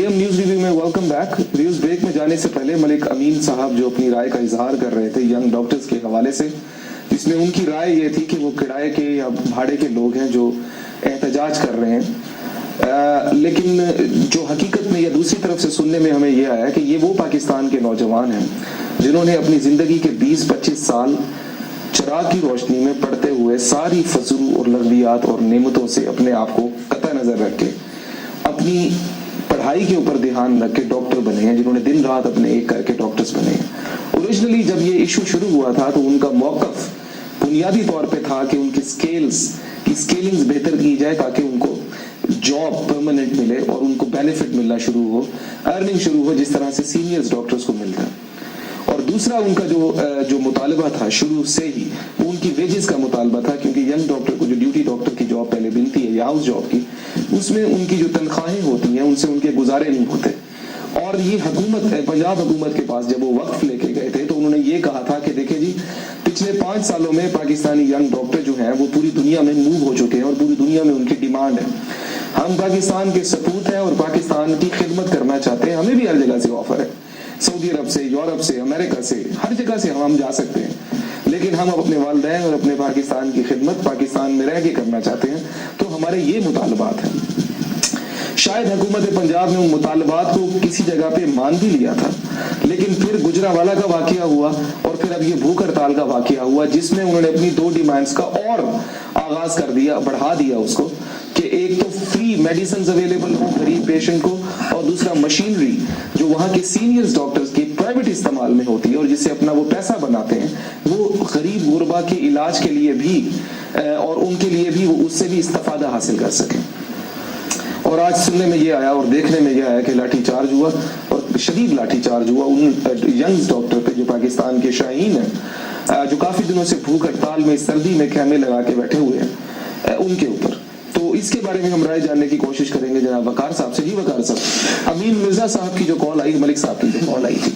AM news review میں welcome back. News break میں جانے سے پہلے ملک امین صاحب جو اپنی رائے کا اظہار کر رہے تھے ینگ ڈاکٹرز کے حوالے سے, جس میں ان کی رائے یہ تھی کہ وہ کرائے کے یا بھاڑے کے لوگ ہیں جو احتجاج کر رہے ہیں, لیکن جو حقیقت میں یا دوسری طرف سے سننے میں ہمیں یہ آیا کہ یہ وہ پاکستان کے نوجوان ہیں جنہوں نے اپنی زندگی کے 20-25 سال چراغ کی روشنی میں پڑھتے ہوئے ساری فضول اور لغویات اور نعمتوں سے اپنے آپ کو قطع نظر رکھ کے اپنی پڑھائی کے اوپر دھیان رکھ کے ڈاکٹر بنے ہیں, جنہوں نے دن رات اپنے ایک کر کے ڈاکٹرز بنے ہیں. اوریجنلی جب یہ ایشو شروع ہوا تھا تو ان کا موقف بنیادی طور پہ تھا کہ ان کی اسکیلنگز بہتر کی جائے تاکہ ان کو جاب پرماننٹ ملے اور ان کو بینیفٹ ملنا شروع ہو, ارننگ شروع ہو جس طرح سے سینئرز ڈاکٹرز کو ملتا ہے. اور دوسرا ان کا جو مطالبہ تھا شروع سے ہی وہ ان کی ویجز کا مطالبہ تھا, کیونکہ ینگ ڈاکٹر کو جو ڈیوٹی ڈاکٹر کی جاب پہلے ملتی ہے یا ہاؤس جاب کی, اس میں ان کی جو تنخواہیں ہوتی ہیں ان سے ان کے گزارے نہیں ہوتے. اور یہ حکومت پنجاب حکومت کے پاس جب وہ وقف لے کے گئے تھے تو انہوں نے یہ کہا تھا کہ دیکھیں جی پچھلے 5 سالوں میں پاکستانی ینگ ڈاکٹر جو ہیں وہ پوری دنیا میں موو ہو چکے ہیں اور پوری دنیا میں ان کی ڈیمانڈ ہے. ہم پاکستان کے سپوت ہیں اور پاکستان کی خدمت کرنا چاہتے ہیں, ہمیں بھی ہر جگہ سے آفر ہے, سعودی عرب سے, یورپ سے, امریکہ سے, ہر جگہ سے ہم جا سکتے ہیں, لیکن ہم اپنے والدین اور اپنے پاکستان کی خدمت پاکستان میں رہ کے کرنا چاہتے ہیں. تو ہمارے یہ مطالبات ہیں. شاید حکومت پنجاب نے ان مطالبات کو کسی جگہ پہ مان بھی لیا تھا, لیکن پھر گجرانوالہ کا واقعہ ہوا اور پھر اب یہ بھوک ہڑتال کا واقعہ ہوا, جس میں انہوں نے اپنی 2 ڈیمانڈز کا اور آغاز کر دیا, بڑھا دیا اس کو, کہ ایک تو فری میڈیسنز اویلیبل ہو غریب پیشنٹ کو, اور دوسرا مشینری جو وہاں کے سینئرز ڈاکٹرز کی پرائیویٹ استعمال میں ہوتی ہے اور جس سے اپنا وہ پیسہ بناتے ہیں, وہ غریب غربا کے علاج کے لیے بھی اور ان کے لیے بھی وہ اس سے بھی استفادہ حاصل کر سکیں. اور آج سننے میں یہ آیا اور دیکھنے میں یہ آیا کہ لاٹھی چارج ہوا, اور شدید لاٹھی چارج ہوا ان ینگ ڈاکٹر پہ جو پاکستان کے شاہین ہیں, جو کافی دنوں سے بھوک ہڑتال میں سردی میں خیمے لگا کے بیٹھے ہوئے ہیں, ان کے اوپر. تو اس کے بارے میں ہم رائے جاننے کی کوشش کریں گے جناب وقار صاحب سے. جی وقار صاحب, امین مرزا صاحب کی جو کال آئی, ملک صاحب کی جو کال آئی تھی,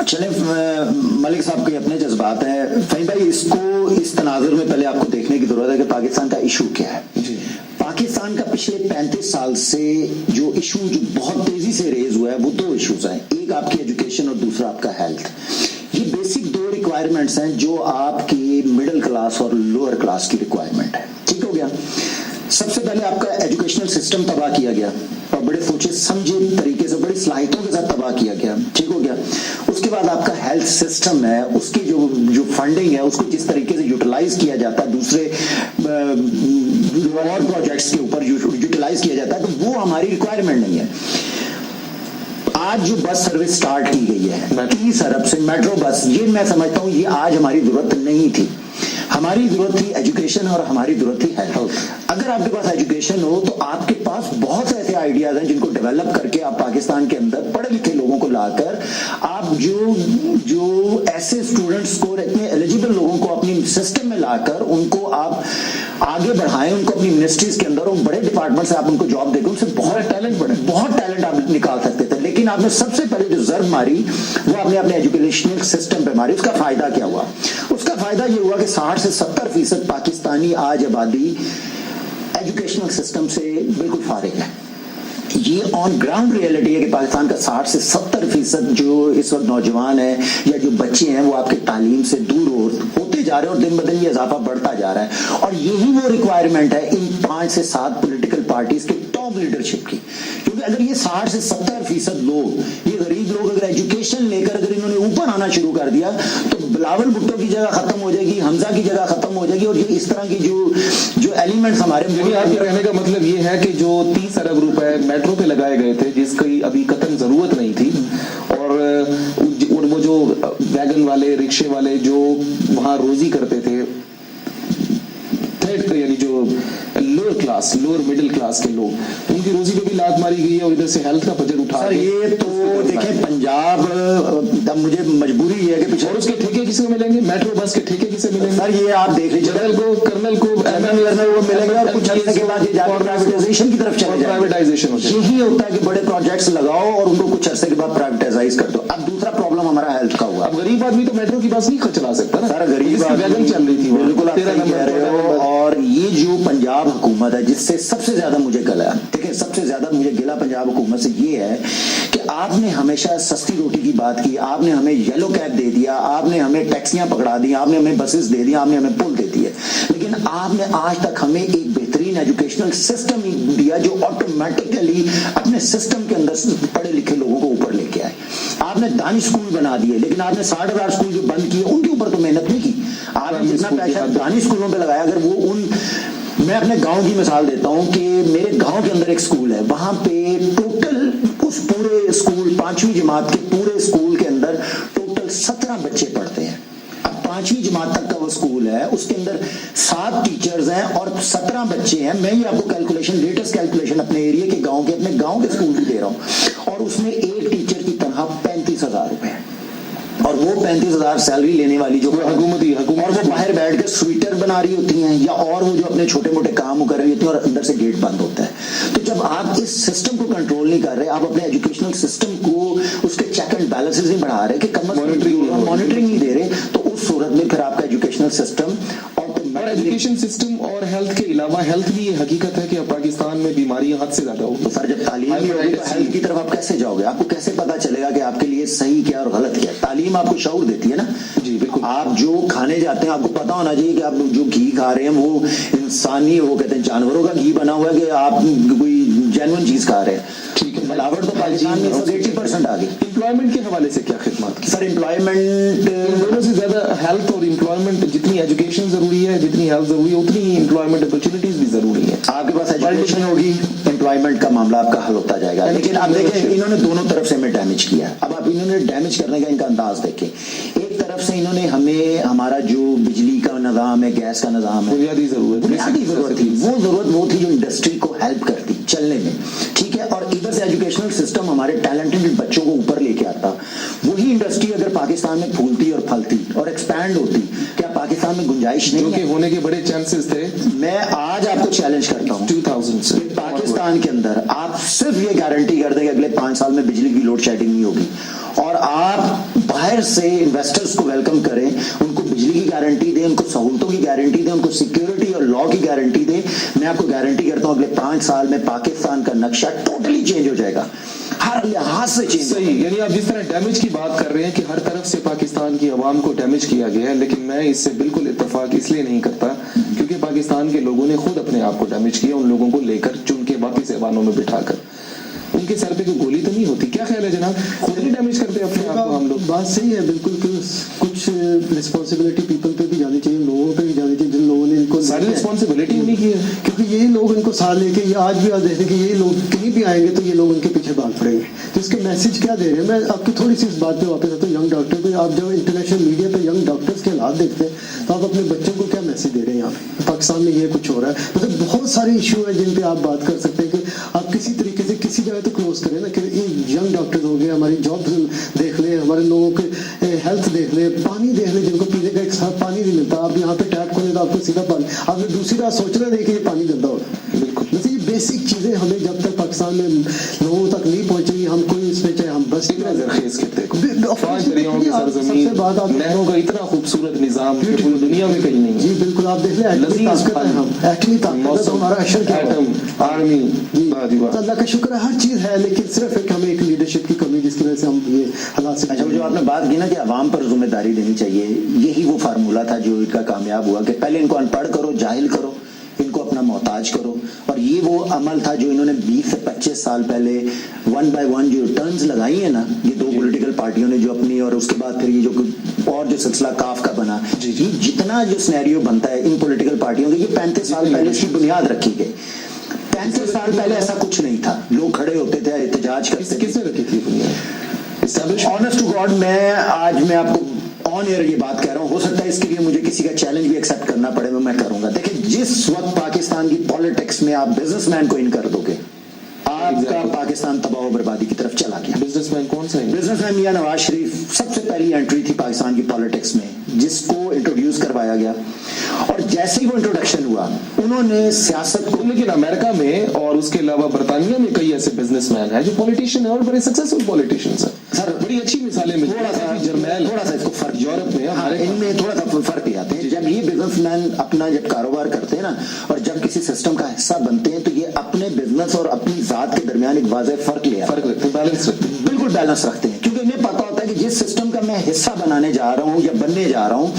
چلیں ملک صاحب کے اپنے جذبات ہیں. فہیم بھائی, اس کو اس تناظر میں پہلے آپ کو دیکھنے کی ضرورت ہے کہ پاکستان کا ایشو کیا ہے. جی, پاکستان کا پچھلے 35 سال سے جو ایشو جو بہت تیزی سے ریز ہوا ہے وہ 2 ایشوز ہیں. ایک آپ کی ایجوکیشن اور دوسرا آپ کا ہیلتھ. یہ بیسک 2 ریکوائرمنٹس ہیں جو آپ کی مڈل کلاس اور لوور کلاس کی ریکوائرمنٹ ہے. ٹھیک ہو گیا. سب سے پہلے آپ کا ایجوکیشنل سسٹم تباہ کیا گیا اور بڑے سوچے سمجھے طریقے سے بڑی صلاحیتوں کے ساتھ تباہ کیا گیا. ٹھیک ہو گیا. اس کے بعد آپ کا ہیلتھ سسٹم ہے, اس کی جو فنڈنگ ہے اس کو جس طریقے سے یوٹیلائز کیا جاتا ہے, دوسرے اور پروجیکٹس کے اوپر یوٹیلائز کیا جاتا ہے, تو وہ ہماری ریکوائرمنٹ نہیں ہے. آج جو بس سروس سٹارٹ کی گئی ہے 30 ارب سے, میٹرو بس, یہ میں سمجھتا ہوں یہ آج ہماری ضرورت نہیں تھی. ہماری ضرورت تھی ایجوکیشن اور ہماری ضرورت تھی ہیلتھ. اگر آپ کے پاس ایجوکیشن ہو تو آپ کے پاس بہت سے ایسے آئیڈیاز ہیں جن کو ڈیولپ کر کے آپ پاکستان کے اندر پڑھے لکھے لوگوں کو لا کر آپ جو ایسے اسٹوڈنٹس کو, اتنے ایلیجیبل لوگوں کو اپنی سسٹم میں لا کر ان کو آپ آگے بڑھائیں, ان کو اپنی منسٹریز کے اندر اور بڑے ڈپارٹمنٹ سے آپ ان کو جاب دے کے ان سے بہت ٹیلنٹ آپ نکال سکتے تھے. لیکن آپ نے سب سے پہلے جو ضرب ماری وہ آپ نے اپنے ایجوکیشنل سسٹم پہ ماری. اس کا فائدہ کیا ہوا؟ اس کا فائدہ یہ ہوا کہ 60 سے 70% پاکستانی آج آبادی ایجوکیشنل سسٹم سے بالکل فارغ ہے. یہ آن گراؤنڈ ریئلٹی ہے کہ پاکستان کا 60 سے 70% جو اس وقت نوجوان ہیں یا جو بچے ہیں وہ آپ کے تعلیم سے دور ہوتے جا رہے ہیں اور دن بدن یہ اضافہ بڑھتا جا رہا ہے. اور یہی وہ ریکوائرمنٹ ہے ان 5 سے 7 پولیٹیکل پارٹیز کے ٹاپ لیڈرشپ کی. کیونکہ اگر یہ 60 سے 70% لوگ, یہ غریب لوگ اگر ایجوکیشن لے کر اگر انہوں نے اوپر آنا شروع کر دیا تو بلاول بھٹو کی جگہ ختم ہو جائے گی, حمزہ کی جگہ ختم ہو جائے گی, اور یہ اس طرح کی جو ایلیمنٹس ہمارے. آپ کے کہنے کا مطلب یہ ہے کہ جو 30 ارب روپے میٹرو پہ لگائے گئے تھے جس کی ابھی قطعاً ضرورت نہیں تھی, اور وہ جو ویگن والے, رکشے والے جو وہاں روزی کرتے تھے, یعنی جو lower class, lower middle class کے لوگ, ان کی روزی پہ بھی لات ماری گئی ہے اور ادھر سے ہیلتھ کا بجٹ اٹھا سر. یہ تو دیکھیں پنجاب, اب مجھے مجبوری یہ ہے کہ اور اس کے ٹھیکے کسے ملیں گے, میٹرو بس کے ٹھیکے کسے ملیں گے سر؟ یہ آپ دیکھ لیجیے, جنرل کو, کرنل کو وہ ملیں گے, اور کچھ عرصے کے بعد یہ پرائیویٹائزیشن کی طرف چلے جائیں. پرائیویٹائزیشن یہی ہوتا ہے کہ بڑے پروجیکٹس لگاؤ اور ان کو کچھ عرصے کے بعد پرائیویٹائز کر دو. اب دوسرا پرابلم हमारा हेल्थ का हुआ। अब गरीब आदमी तो मेट्रो की बस नहीं चला सकता ना सर, गरीब वैगन चल रही थी, बिल्कुल आप 13 सही कह रहे हो। नंबर। और ये जो पंजाब हुकूमत है, जिससे सबसे ज्यादा मुझे गला, ठीक है, सबसे ज्यादा मुझे गिला पंजाब हुकूमत से ये है कि आपने हमेशा सस्ती रोटी की बात की, आपने हमें येलो कैब दे दिया, आपने हमें टैक्सियां पकड़ा दी, आपने हमें बसेस दे दी, आपने हमें पुल दे दिए, लेकिन आपने आज तक हमें एक बेहतरीन एजुकेशनल सिस्टम दिया जो ऑटोमेटिकली अपने सिस्टम के अंदर पढ़े लिखे लोगों को ऊपर लेके आए। आपने दानिश स्कूल बना दिए, लेकिन आपने 60,000 स्कूल जो बंद किए उनके ऊपर तो मेहनत नहीं की। आपने जितना पैसा दानिश स्कूलों पे लगाया, अगर वो उन, मैं अपने गांव की मिसाल देता हूं कि मेरे गांव के अंदर एक स्कूल है, वहां पे टोटल उस पूरे स्कूल 5वीं जमात के पूरे स्कूल के अंदर टोटल 17 बच्चे पढ़ते हैं। अब 5वीं जमात तक का वो स्कूल है, उसके अंदर 7 टीचर्स हैं और 17 बच्चे हैं। मैं ये आपको कैलकुलेशन, लेटेस्ट कैलकुलेशन अपने एरिया के गांव के, अपने गांव के स्कूल की दे रहा हूं, और उसमें एक टीचर की तनख्वाह 35,000 रुपए है। और वो 35,000 सैलरी लेने वाली जो हुकूमती और वो बाहर बैठ के स्वेटर बना रही होती हैं, या और वो जो अपने छोटे मोटे काम कर रही होती हैं, और अंदर से गेट बंद होता है। तो जब आप इस सिस्टम को कंट्रोल नहीं कर रहे, आप अपने एजुकेशनल सिस्टम को उसके चेक एंड बैलेंसेस नहीं बढ़ा रहे, कि मॉनिटरिंग नहीं दे रहे, तो उस सूरत में फिर आपका एजुकेशनल सिस्टम और एजुकेशन सिस्टम और हेल्थ के अलावा, हेल्थ भी ये हकीकत है कि अब पाकिस्तान में बीमारियां हद से ज्यादा हो। तो सर, जब तालीम नहीं होगी तो हेल्थ की तरफ आप कैसे जाओगे? आपको कैसे पता चलेगा कि आपके लिए सही क्या और गलत क्या? तालीम आपको शऊर देती है ना। जी बिल्कुल। आप जो खाने जाते हैं, आपको पता होना चाहिए कि आप जो घी खा रहे हैं वो इंसानी, वो कहते हैं जानवरों का घी बना हुआ है, कि आप कोई जेन्युइन चीज खा रहे हैं। ठीक है। मिलावट तो पाकिस्तान में 80% आ गई। एम्प्लॉयमेंट के हवाले से क्या खिदमत की? सर, एम्प्लॉयमेंट दोनों से ज्यादा हेल्थ और एम्प्लॉयमेंट, जितनी एजुकेशन जरूरी है, जितनी हेल्थ जरूरी है, उतनी ही एम्प्लॉयमेंट अपॉर्चुनिटीज भी जरूरी है। आपके पास एजुकेशन होगी, एम्प्लॉयमेंट का मामला आपका हल होता जाएगा। लेकिन आप देखें, इन्होंने दोनों तरफ से हमें डैमेज किया। अब आप इन्होंने डैमेज करने का इनका अंदाज देखें। एक तरफ से इन्होंने हमें, हमारा जो बिजली का निजाम है, गैस का निजाम है, बुनियादी जरूरत थी, वो जरूरत वो थी जो इंडस्ट्री को हेल्प करती चलने में, ठीक है। और इधर से एजुकेशनल सिस्टम हमारे टैलेंटेड बच्चों को ऊपर लेके आता। वही इंडस्ट्री अगर पाकिस्तान में फूलती और फलती और एक्सपैंड होती, क्या पाकिस्तान में गुंजाइश नहीं है? होने के बड़े चांसेस थे। मैं आज आपको चैलेंज करता हूं 2000 से पाकिस्तान के अंदर आप सिर्फ ये गारंटी कर दें कि अगले 5 साल में बिजली की लोड शेडिंग नहीं होगी, और आप बाहर से इन्वेस्टर्स को वेलकम करें, उनको बिजली की गारंटी दें, उनको सहूलतों की गारंटी दें, उनको सिक्योरिटी और लॉ की गारंटी दें, मैं आपको गारंटी करता हूं अगले 5 साल में पाकिस्तान का नक्शा टोटली चेंज हो जाएगा, हर लिहाज से चेंज। सही, यानी आप जिस तरह डैमेज की बात कर रहे हैं कि हर तरफ से पाकिस्तान की आवाम को डैमेज किया गया है, लेकिन मैं इससे बिल्कुल इत्तेफाक इसलिए नहीं करता क्योंकि पाकिस्तान के लोगों ने खुद अपने आप को डैमेज किया, उन लोगों को लेकर चुन के वापिस ऐवानों में बिठाकर। उनके सर पे कोई गोली तो नहीं होती? क्या ख्याल है जनाब, खुद ही डैमेज करते हैं अपने आप को हम लोग? बात सही है बिल्कुल, कि कुछ रिस्पॉन्सिबिलिटी पीपल पे भी जानी चाहिए, लोगों पे भी जानी चाहिए, जिन लोगों ने इनको सारी रिस्पॉन्सिबिलिटी नहीं की है, क्योंकि यही लोग इनको साथ लेके, ये आज भी आप देखते हैं कि ये लोग कहीं भी आएंगे तो ये लोग उनके पीछे भाग पड़ेंगे। तो इसके मैसेज क्या दे रहे हैं? मैं आपकी थोड़ी सी इस बात पे वापस आता हूँ, यंग डॉक्टर पे। आप जब इंटरनेशनल मीडिया पे यंग डॉक्टर्स के हालात देखते हैं तो आप अपने बच्चों को क्या मैसेज दे रहे हैं? यहाँ पे पाकिस्तान में ये कुछ हो रहा है, मतलब बहुत सारे इशू है जिन पे आप बात कर सकते हैं कि आप किसी तरीके से किसी जगह तो क्लोज करें ना, कि यंग डॉक्टर्स हो गए, हमारी जॉब देख ले, हमारे लोगों के हेल्थ देख ले, पानी देख ले, जिनको पीने का एक साथ पानी नहीं मिलता। आप यहाँ पे टैप खोले तो आपको सीधा पानी, आपने दूसरी बात सोचना नहीं कि ये पानी गंदा होगा। बिल्कुल, ये बेसिक चीजें हमें जब तक पाकिस्तान में लोगों तक नहीं पहुंचेगी, हम कोई इसमें चाहे हम बस नहरों का इतना खूबसूरत निजाम पूरी दुनिया में कहीं नहीं। जी बिल्कुल, आप देख लें एटमी ताकत है, हम एटमी ताकत है, हमारा अशर क्या है, आर्मी, अल्लाह का शुक्र है, हर चीज है, लेकिन सिर्फ एक हमें एक लीडरशिप की कमी जिसकी वजह से हम ये हालात से। अच्छा, जो आपने बात की ना कि अवाम पर जिम्मेदारी देनी चाहिए, यही वो फार्मूला था जो इनका कामयाब हुआ कि पहले इनको अनपढ़ करो, जाहिल करो, इनको अपना मोहताज करो। और ये वो अमल था जो इन्होंने 20 से 25 साल पहले 1 by 1 जो टर्न्स लगाई है ना, ये दो पॉलिटिकल पार्टियों ने जो अपनी, और उसके बाद फिर ये जो और जो सिलसिला काफ का बना, ये जितना जो सिनेरियो बनता है इन पॉलिटिकल पार्टियों के, ये 35 साल पहले इसकी बुनियाद रखी गई। 35 साल पहले ऐसा कुछ नहीं था, लोग खड़े होते थे, एहतजाज करते थे। किसने रखी थी बुनियाद? ऑनेस्ट टू गॉड, आज मैं आपको ऑन एयर ये बात कह रहा हूं, हो सकता है इसके लिए मुझे किसी का चैलेंज भी एक्सेप्ट करना पड़े, मैं करूंगा। देखिए, जिस वक्त पाकिस्तान की पॉलिटिक्स में आप बिजनेसमैन को इन कर दोगे, आपका पाकिस्तान तबाह और बर्बादी की तरफ चला गया। बिजनेसमैन कौन सा है? बिजनेसमैन मियां नवाज शरीफ सबसे पहली एंट्री थी पाकिस्तान की पॉलिटिक्स में, जिसको इंट्रोड्यूस करवाया गया, और जैसे ही वो इंट्रोडक्शन हुआ उन्होंने सियासत को, लेकिन अमेरिका में और उसके अलावा बर्तानिया में कई ऐसे बिजनेसमैन हैं जो पॉलिटिशियन है और बड़े सक्सेसफुल पॉलिटिशियंस हैं सर, बड़ी अच्छी मिसालें मिलती हैं। थोड़ा सा इसको फर्क यूरोप में, हाँ, इनमें थोड़ा सा फर्क ले आते हैं। जब ये बिजनेसमैन अपना जब कारोबार करते हैं ना, और जब किसी सिस्टम का हिस्सा बनते हैं, तो ये अपने बिजनेस और अपनी जात के दरमियान एक वाज़ेह फर्क ले आते हैं, बैलेंस रखते हैं, बिल्कुल बैलेंस रखते हैं, क्योंकि इन्हें पता होता है कि जिस सिस्टम का मैं हिस्सा बनाने जा रहा हूँ या बनने जा रहा हूँ,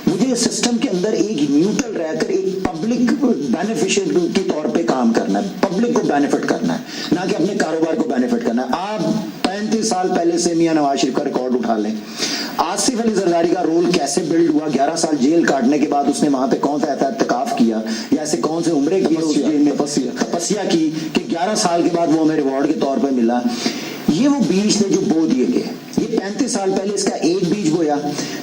मुझे इस सिस्टम के अंदर एक न्यूट्रल रहकर एक पब्लिक बेनिफिशियल के तौर पे काम करना है, पब्लिक को बेनिफिट करना है, ना कि अपने कारोबार को बेनिफिट करना है। आप 35 साल पहले से मियां नवाज शरीफ का रिकॉर्ड उठा लें, आसिफ अली जरदारी का रोल कैसे बिल्ड हुआ, 11 साल जेल काटने के बाद उसने वहां पे कौन सा एहतिकाफ किया, या ऐसे कौन से उम्रे की उस जेल में तपस्या की कि 11 साल के बाद वो हमें रिवॉर्ड के तौर पर मिला। ये वो बीज थे जो बो दिए गए। ये 35 साल पहले इसका एक बीज बोया,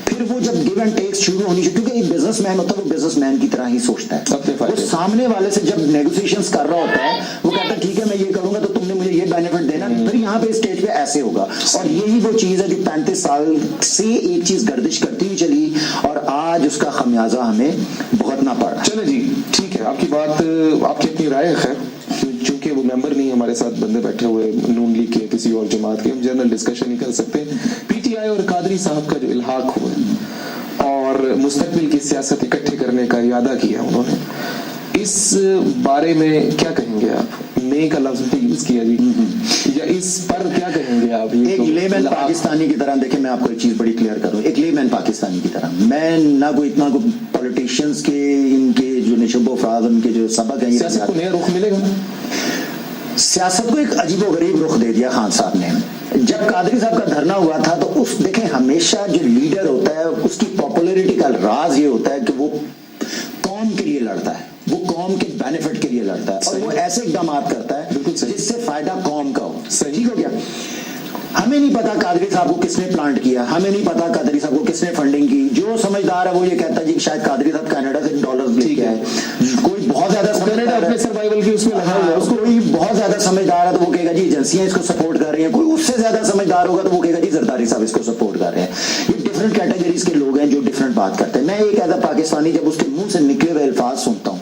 फिर वो जब गिव एंड टेक्स शुरू होनी चाहिए, क्योंकि एक बिजनेसमैन होता है वो बिजनेसमैन की तरह ही सोचता है, वो सामने वाले से जब नेगोशिएशंस कर रहा होता है, वो कहता है ठीक है मैं ये करूंगा तो तुमने मुझे ये बेनिफिट देना, फिर यहाँ पे स्टेज पे ऐसे होगा। और यही वो चीज है जो 35 साल से एक चीज गर्दिश करती हुई चली, और आज उसका खमियाजा हमें भुगतना पड़ा। चलो जी ठीक है, आपकी बात, आपकी अपनी राय है, खैर चूंकि वो मेंबर नहीं, हमारे साथ बंदे बैठे हुए नून लीग के किसी और जमात के, हम जनरल डिस्कशन नहीं कर सकते। पीटीआई और कादरी साहब का जो इल्हाक हुआ और मुस्तकबिल की सियासत इकट्ठे करने का इरादा किया उन्होंने, इस बारे में क्या कहेंगे आप? मे का लफ्ज भी यूज किया जी, या इस पर क्या कहेंगे आप? एक लेमैन पाकिस्तानी की तरह, देखिए मैं आपको एक चीज बड़ी क्लियर करूं, एक लेमैन पाकिस्तानी की तरह, मैं ना कोई इतना कोई पॉलिटिशियंस के इनके जो निशबो फराज उनके जो सबक है, सियासत को नया रुख मिलेगा। सियासत को एक अजीबोगरीब रुख दे दिया खान साहब ने। जब कादरी साहब का धरना हुआ था तो उस देखें, हमेशा जो लीडर होता है उसकी पॉपुलैरिटी का राज ये होता है कि वो कौम के लिए लड़ता है, वो कौम के बेनिफिट के लिए लड़ता है, और वो ऐसे इकदामात करता है जिससे फायदा कौम का हो। सही हो गया। हमें नहीं पता कादरी साहब को किसने प्लांट किया, हमें नहीं पता कादरी साहब को किसने फंडिंग की। जो समझदार है वो ये कहता है जी शायद कादरी साहब कनाडा से डॉलर्स लेके आए। कोई बहुत ज्यादा समझदार है, सर्वाइवल की उसमें लगा हुआ, उसको कोई बहुत ज्यादा समझदार है तो वो कहेगा जी एजेंसियां इसको सपोर्ट कर रही हैं। कोई उससे ज्यादा समझदार होगा तो वो कहेगा जी जरदारी साहब इसको सपोर्ट कर रहे हैं। ये डिफरेंट कैटेगरीज के लोग हैं जो डिफरेंट बात करते हैं। मैं एक ऐसा पाकिस्तानी जब उसके मुंह से निकले हुए अल्फाज सुनता हूँ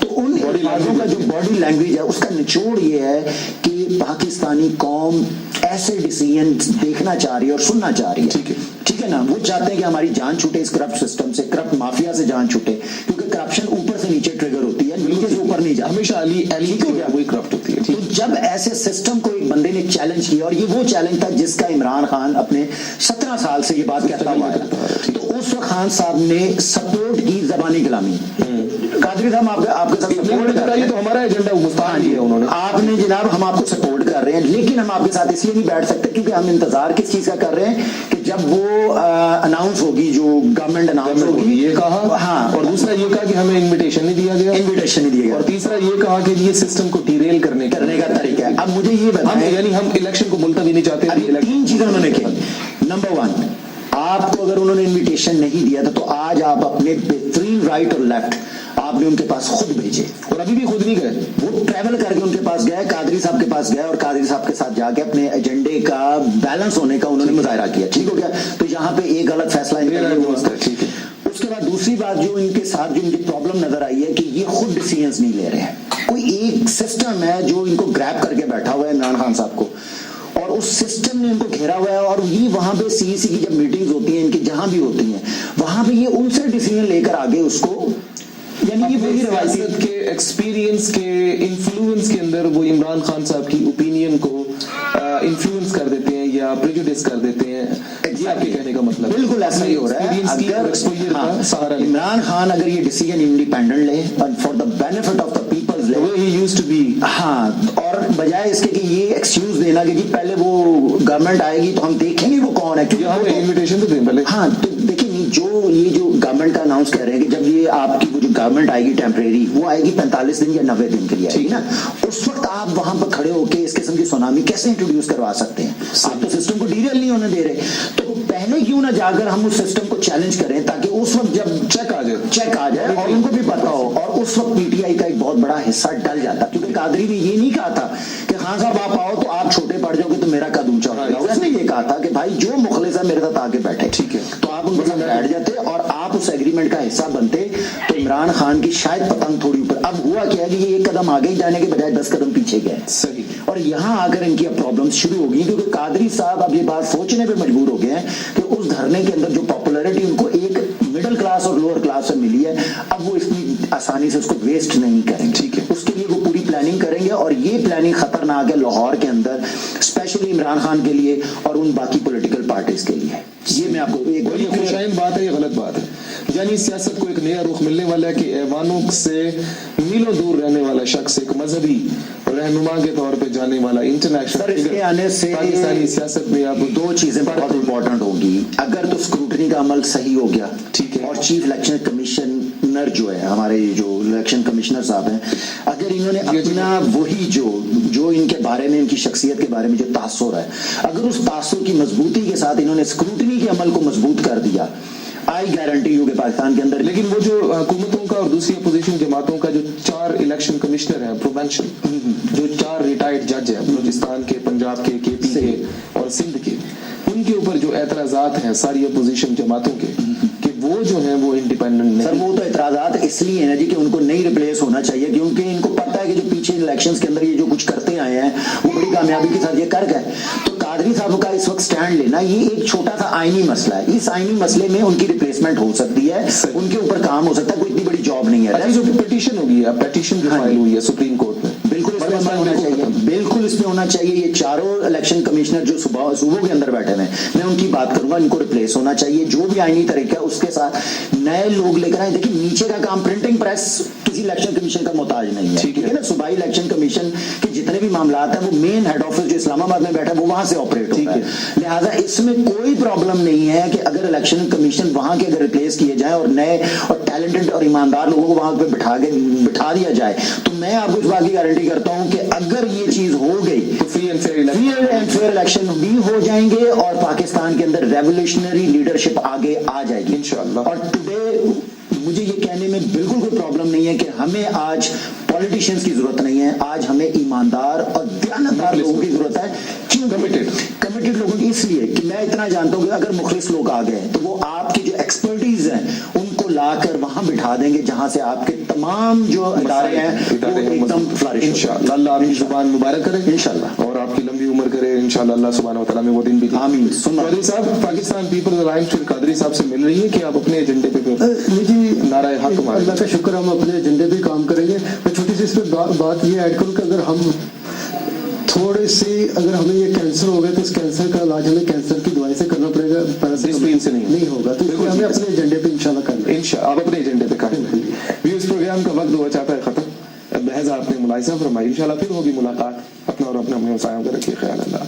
तो उन अल्फाजों का जो बॉडी लैंग्वेज है उसका निचोड़ ये है कि पाकिस्तानी कौम ऐसे डिसीजन देखना चाह रही है और सुनना चाह रही है। ठीक है ना, वो चाहते हैं कि हमारी जान छूटे इस करप्ट सिस्टम से, करप्ट माफिया से जान छूटे, क्योंकि करप्शन ऊपर से नीचे ट्रिगर होती है, नीचे से ऊपर नहीं जाती, हमेशा वही करप्ट होती है। तो जब ऐसे सिस्टम को एक बंदे ने चैलेंज किया, और ये वो चैलेंज था जिसका इमरान खान अपने 17 साल से ये बात कहता हुआ है, तो उस वक्त खान साहब ने सपोर्ट की जबानी कलामी। कादरी साहब आपके साथ सपोर्ट कर रहे हैं, तो हमारा एजेंडा मुस्तान दिया उन्होंने, आपने जनाब हम आपको सपोर्ट कर रहे हैं, लेकिन हम आपके साथ इसलिए नहीं बैठ सकते क्योंकि हम इंतजार किस चीज का कर रहे हैं कि जब वो अनाउंस होगी, जो गवर्नमेंट अनाउंस होगी, ये कहा। हाँ, और दूसरा ये कहा कि हमें इनविटेशन नहीं दिया गया, और तीसरा ये कहा कि ये सिस्टम को डिरेल करने का तरीका है। अब मुझे ये बताएं, यानी हम इलेक्शन को मुलतवी नहीं चाहते। 3 चीजें उन्होंने की। नंबर 1, आपको अगर उन्होंने इनविटेशन नहीं दिया था तो आज आप अपने बेहतरीन राइट और लेफ्ट आपने उनके पास खुद भेजे, और अभी भी खुद नहीं गए, वो ट्रैवल करके उनके पास गए, कादरी साहब के पास गए, और कादरी साहब के साथ जाके अपने एजेंडे का बैलेंस होने का उन्होंने मुजाहरा किया। ठीक हो गया, तो यहाँ पे एक गलत फैसला ठीक है। उसके बाद दूसरी बात जो इनके साथ जो इनकी प्रॉब्लम नजर आई है कि ये खुद डिसीजंस नहीं ले रहे हैं, कोई एक सिस्टम है जो इनको ग्रैब करके बैठा हुआ है इमरान खान साहब को, और उस सिस्टम ने इनको घेरा हुआ है, और ये वहां पे सीईसी की जब मीटिंग्स होती हैं इनकी, जहां भी होती हैं, वहां पे ये उनसे डिसीजन लेकर आगे उसको, यानी ये वही रवायत के एक्सपीरियंस के इन्फ्लुएंस के अंदर वो इमरान खान साहब की ओपिनियन को इन्फ्लुएंस कर देते हैं या प्रेजुडिस कर देते हैं। ये आपके कहने का मतलब बिल्कुल ऐसा ही हो रहा है। अगर इमरान खान अगर ये डिसीजन इंडिपेंडेंट ले और for the benefit of the peoples ले, ही यूज्ड टू बी, हाँ, और बजाय इसके कि ये एक्सक्यूज देना कि जी पहले वो गवर्नमेंट आएगी तो हम देखेंगे वो कौन है, क्योंकि इन्विटेशन तो दें पहले। हाँ, तो देखिए जो ये जो गवर्नमेंट का अनाउंस कर रहे हैं कि जब ये आपकी वो जो गवर्नमेंट आएगी टेम्परेरी, वो आएगी 45 दिन या 90 दिन के लिए आएगी ना, उस वक्त आप वहां पर खड़े होकर इस किस्म की सुनामी कैसे इंट्रोड्यूस करवा सकते हैं? आप तो सिस्टम को डीरेल नहीं होने दे रहे, तो पहले क्यों ना जाकर हम उस सिस्टम को चैलेंज करें ताकि उस वक्त जब चेक आ जाए और उनको भी पता हो, और उस उस वक्त पीटीआई का एक बहुत बड़ा हिस्सा डल जाता, क्योंकि कादरी ने ये नहीं कहा था कि खान साहब आप आओ तो आप छोटे पड़ जाओगे तो मेरा कद ऊंचा होगा, उसने ये कहा था कि भाई जो मुखलिस है मेरे साथ आके बैठे, ठीक है, तो आप उनके साथ बैठ जाते और आप उस एग्रीमेंट का हिस्सा बनते तो इमरान खान की शायद पतंग थोड़ी ऊपर। अब हुआ क्या कि ये एक कदम आगे जाने के बजाय 10 कदम पीछे गए, सही, और यहाँ आकर इनकी अब प्रॉब्लम्स शुरू हो गई, क्योंकि कादरी साहब अब ये बात सोचने पे मजबूर हो गए हैं कि उस धरने के अंदर जो पॉपुलैरिटी उनको एक मिडिल क्लास और लोअर क्लास से मिली है, अब वो इतनी आसानी से उसको वेस्ट नहीं करेंगे, ठीक है, उसके लिए वो पूरी प्लानिंग करेंगे, और ये प्लानिंग खतरनाक है लाहौर के अंदर, स्पेशली इमरान खान के लिए और उन बाकी पॉलिटिकल पार्टीज के लिए। ये मैं आपको एक बड़ी खुशाइन बात है, ये गलत बात है, यानी सियासत को एक नया रुख मिलने वाला है कि ऐवानों से मीलों दूर रहने वाला शख्स एक मजहबी रहनुमा के तौर पे जाने वाला इंटरनेशनल, इसके आने से पाकिस्तानी सियासत में अब दो चीजें बहुत इंपॉर्टेंट होगी। अगर तो स्क्रूटनी का अमल सही हो गया, ठीक है, और चीफ इलेक्शन कमिश्नर जो है, हमारे जो इलेक्शन कमिश्नर साहब हैं, अगर इन्होंने अपना वही जो इनके बारे में, इनकी शख्सियत के बारे में जो तासुर है, अगर उस तासुर की मजबूती के साथ इन्होंने स्क्रूटनी के अमल को मजबूत कर दिया, आई गारंटी यू कि पाकिस्तान के अंदर, लेकिन वो जो हुकूमतों का और दूसरी अपोजिशन जमातों का जो 4 इलेक्शन कमिश्नर हैं प्रोविंशियल, जो 4 रिटायर्ड जज हैं बलूचिस्तान के, पंजाब के, केपी के और सिंध के, उनके ऊपर जो एतराजात हैं सारी अपोजिशन जमातों के कि वो जो हैं वो इंडिपेंडेंट नहीं। सर वो तो एतराजात इसलिए है ना जी कि उनको नहीं रिप्लेस होना चाहिए, क्योंकि इनको पता है कि जो पीछे इलेक्शंस के अंदर ये जो कुछ करते आए हैं वो बड़ी कामयाबी के साथ ये कर गए। तो कादरी साहब का इस वक्त स्टैंड लेना ये एक छोटा सा आईनी मसला है, इस आईनी मसले में उनकी रिप्लेसमेंट हो सकती है, उनके ऊपर काम हो सकता है, कोई इतनी बड़ी जॉब नहीं है। जो पिटीशन होगी, पिटीशन जो फाइल हुई है सुप्रीम कोर्ट में, बिल्कुल इसमें होना चाहिए, बिल्कुल इसमें होना चाहिए। ये चारों इलेक्शन कमिश्नर जो सूबों के अंदर बैठे हैं, मैं उनकी बात करूंगा, इनको रिप्लेस होना चाहिए, जो भी आईनी तरीका है उसके साथ नए लोग लेकर आए। देखिए नीचे का काम, प्रिंटिंग प्रेस किसी इलेक्शन कमीशन का मोहताज नहीं है, ठीक है ना, सूबाई इलेक्शन कमीशन के जितने भी मामला हैं वो मेन हेड ऑफिस जो इस्लामाबाद में बैठा है वो वहां से ऑपरेट होता है, लिहाजा इसमें कोई प्रॉब्लम नहीं है कि अगर इलेक्शन कमीशन वहां के अगर रिप्लेस किए जाए और नए और टैलेंटेड और ईमानदार लोगों को वहां पे बिठा दिया जाए, तो मैं आपको इस बात की गारंटी करता हूं कि अगर ये चीज हो गई तो फ्री एंड फेयर इलेक्शन भी हो जाएंगे और पाकिस्तान के अंदर रेवोल्यूशनरी लीडरशिप आगे आ जाएगी इंशाअल्लाह। और टुडे मुझे ये कहने में बिल्कुल कोई प्रॉब्लम नहीं है कि हमें आज पॉलिटिशियंस की जरूरत नहीं है, आज हमें ईमानदार और दयानतदार लोगों की जरूरत है। क्यों? कमिटेड लोगों की, इसलिए कि मैं इतना जानता हूं कि अगर मुखलिस लोग आ गए तो वो आपकी जो एक्सपर्टीज है उनको लाकर वहां बिठा देंगे जहां से आपके तमाम जो इदारे हैं वो एकदम फ्लरिश। इंशाअल्लाह अल्लाह आपकी जुबान मुबारक करे इंशाअल्लाह, और आपकी लंबी उम्र करे इंशाअल्लाह, अल्लाह सुब्हानहू व तआला में वो दिन भी आमीन। कादरी साहब, पाकिस्तान पीपल्स अलायंस फिर कादरी साहब से मिल रही है कि आप अपने एजेंडे पे नाराए हक मारें? अल्लाह का शुक्र, हम अपने एजेंडे पे काम करेंगे। मैं छोटी सी इस पे बात ये ऐड करूं कि अगर हम थोड़े से, अगर हमें ये कैंसर हो गया तो इस कैंसर का इलाज हमें कैंसर की दवाई से करना पड़ेगा, पैरासिटामोल से नहीं होगा, तो इसलिए हमें अपने एजेंडे पे इंशाल्लाह करना है। इंशाअल्लाह आप अपने एजेंडे पे करें। इस प्रोग्राम का वक्त हुआ चाहता है खत्म, बहज़ आपने मुलाहिज़ा फरमाई, इंशाअल्लाह फिर होगी मुलाकात। अपना और अपने हमसायों का रखिए ख्याल। अल्लाह।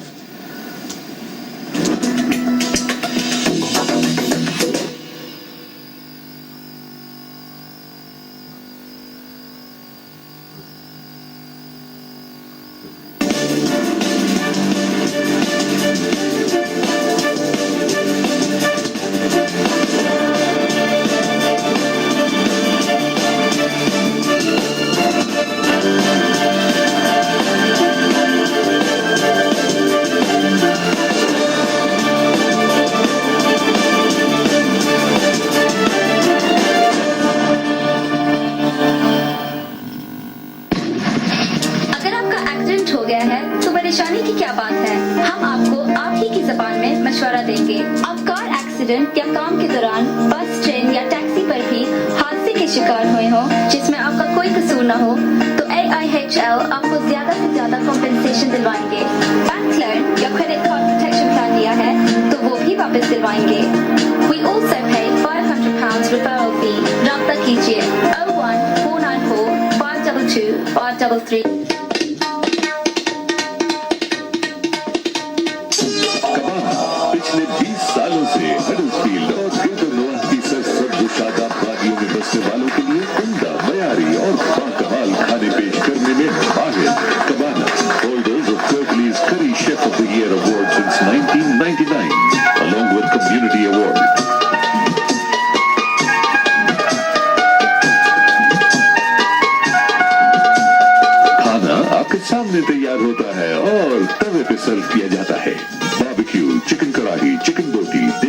परेशानी की क्या बात है, हम आपको आप ही की जबान में मशवरा देंगे। आप कार एक्सीडेंट या काम के दौरान बस, ट्रेन या टैक्सी पर भी हादसे के शिकार हुए हो जिसमें आपका कोई कसूर न हो, तो AIHL आपको ज्यादा से ज्यादा कॉम्पेंसेशन दिलवाएंगे। बैंक लोन या क्रेडिट कार्ड प्रोटेक्शन प्लान लिया है तो वो भी वापस दिलवाएंगे। We also pay £500 referral fee। राब्ता कीजिए 01494 522 533। पिछले 20 सालों से हडर्सफील्ड और ग्रेटर नोएडा की सरसब्ज शादाब वादियों में बसने वालों के लिए उम्दा, मयारी और बाकमाल खाने पेश करने में माहिर कबाना, होल्डर्स ऑफ कर्टलीज करी chef of the year award since 1999 along with community award। सामने तैयार होता है और तवे पे सर्व किया जाता है। बारबेक्यू, चिकन कढ़ाई, चिकन बोटी,